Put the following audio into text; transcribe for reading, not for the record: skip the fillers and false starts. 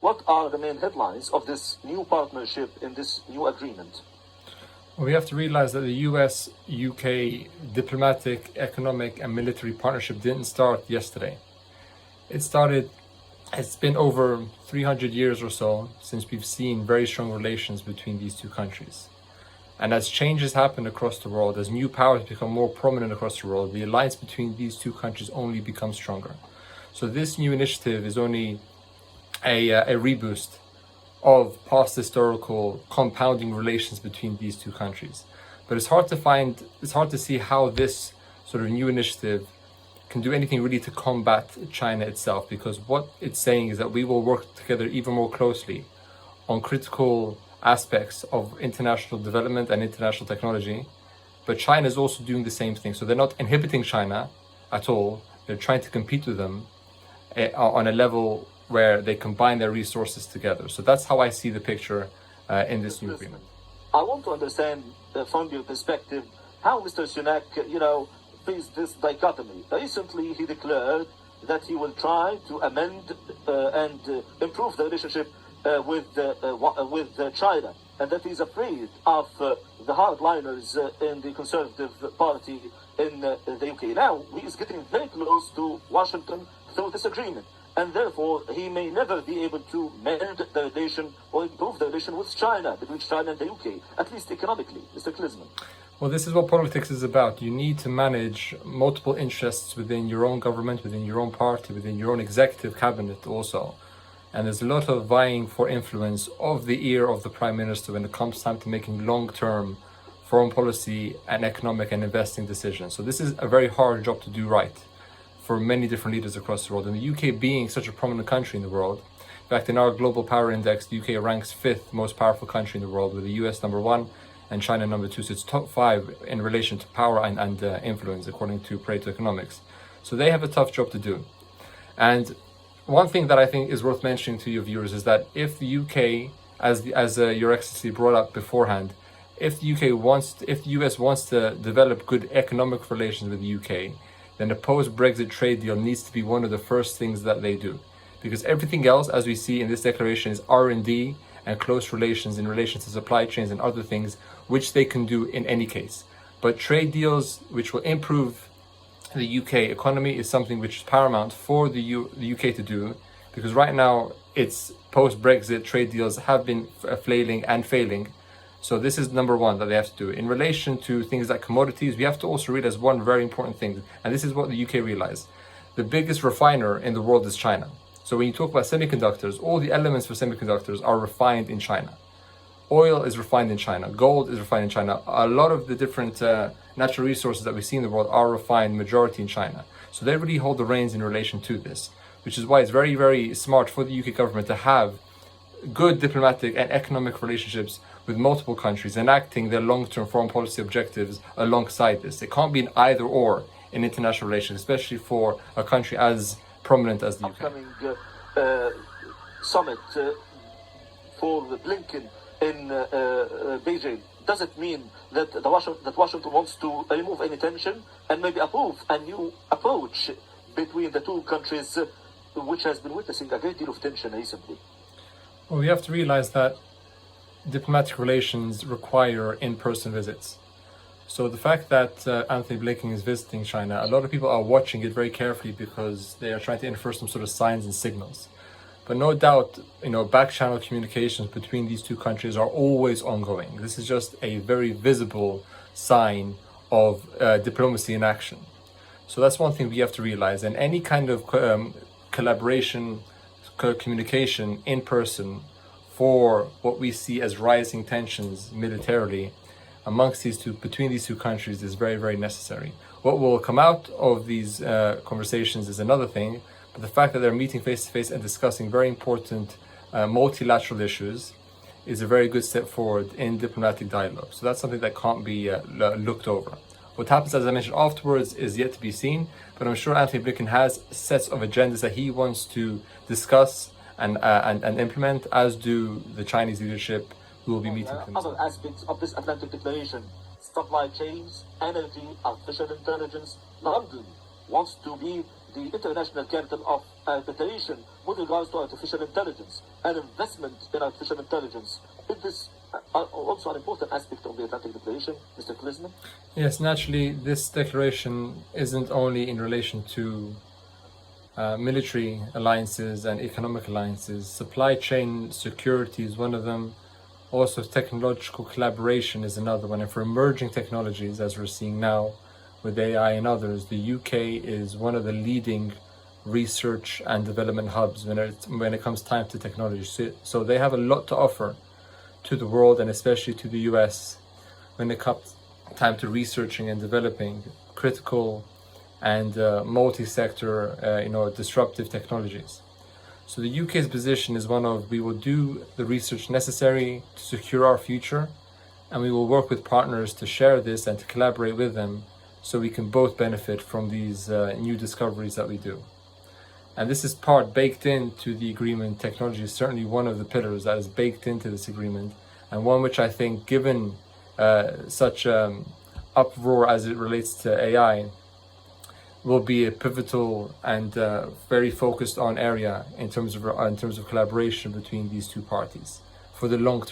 What are the main headlines of this new partnership in this new agreement? Well, we have to realize that the US-UK diplomatic, economic, and military partnership didn't start yesterday. It's been over 300 years or so since we've seen very strong relations between these two countries. And as changes happen across the world, as new powers become more prominent across the world, the alliance between these two countries only becomes stronger. So this new initiative is only a reboost of past historical compounding relations between these two countries. But it's hard to see how this sort of new initiative can do anything really to combat China itself, because what it's saying is that we will work together even more closely on critical aspects of international development and international technology. But China is also doing the same thing. So they're not inhibiting China at all. They're trying to compete with them on a level where they combine their resources together. So that's how I see the picture in this new agreement. I want to understand from your perspective how Mr. Sunak, sees this dichotomy. Recently, he declared that he will try to amend and improve the relationship with China, and that he's afraid of the hardliners in the Conservative Party in the UK. Now, he is getting very close to Washington through this agreement, and therefore he may never be able to mend the relation or improve the relation with China, between China and the UK, at least economically. Mr. Klisman. Well, this is what politics is about. You need to manage multiple interests within your own government, within your own party, within your own executive cabinet also. And there's a lot of vying for influence of the ear of the Prime Minister when it comes time to making long-term foreign policy and economic and investing decisions. So this is a very hard job to do right for many different leaders across the world. And the UK being such a prominent country in the world, in fact, in our global power index, the UK ranks 5th most powerful country in the world, with the US number 1 and China number 2. So it's top 5 in relation to power and influence, according to Pareto Economics. So they have a tough job to do. And one thing that I think is worth mentioning to your viewers is that if the UK, as Your Excellency brought up beforehand, if the US wants to develop good economic relations with the UK, then a post-Brexit trade deal needs to be one of the first things that they do. Because everything else, as we see in this declaration, is R&D and close relations in relation to supply chains and other things, which they can do in any case. But trade deals which will improve the UK economy is something which is paramount for the UK to do, because right now its post-Brexit trade deals have been flailing and failing. So this is number one that they have to do. In relation to things like commodities, we have to also realize one very important thing, and this is what the UK realized. The biggest refiner in the world is China. So when you talk about semiconductors, all the elements for semiconductors are refined in China. Oil is refined in China. Gold is refined in China. A lot of the different natural resources that we see in the world are refined majority in China. So they really hold the reins in relation to this, which is why it's very, very smart for the UK government to have good diplomatic and economic relationships with multiple countries, enacting their long-term foreign policy objectives alongside this. It can't be an either or in international relations, especially for a country as prominent as the UK. Upcoming summit for Blinken in Beijing. Does it mean that Washington wants to remove any tension and maybe approve a new approach between the two countries, which has been witnessing a great deal of tension recently? Well, we have to realize that diplomatic relations require in-person visits. So the fact that Anthony Blinken is visiting China, a lot of people are watching it very carefully because they are trying to infer some sort of signs and signals. But no doubt, back-channel communications between these two countries are always ongoing. This is just a very visible sign of diplomacy in action. So that's one thing we have to realize. And any kind of collaboration, communication in person for what we see as rising tensions militarily between these two countries is very, very necessary. What will come out of these conversations is another thing, but the fact that they're meeting face to face and discussing very important multilateral issues is a very good step forward in diplomatic dialogue. So that's something that can't be looked over. What happens, as I mentioned, afterwards is yet to be seen, but I'm sure Anthony Blinken has sets of agendas that he wants to discuss and implement, as do the Chinese leadership, who will be meeting with him. Other aspects of this Atlantic Declaration: supply chains, energy, artificial intelligence. London wants to be the international capital of arbitration with regards to artificial intelligence and investment in artificial intelligence. Is this also an important aspect of the Atlantic Declaration, Mr. Klisman? Yes, naturally, this declaration isn't only in relation to military alliances and economic alliances. Supply chain security is one of them. Also, technological collaboration is another one. And for emerging technologies, as we're seeing now with AI and others, the UK is one of the leading research and development hubs when it comes time to technology. So they have a lot to offer to the world, and especially to the US when it comes time to researching and developing critical and multi-sector, disruptive technologies. So the UK's position is one of, we will do the research necessary to secure our future, and we will work with partners to share this and to collaborate with them so we can both benefit from these new discoveries that we do. And this is baked into the agreement. Technology is certainly one of the pillars that is baked into this agreement, and one which I think, given such uproar as it relates to AI, will be a pivotal and very focused on area in terms of collaboration between these two parties for the long term.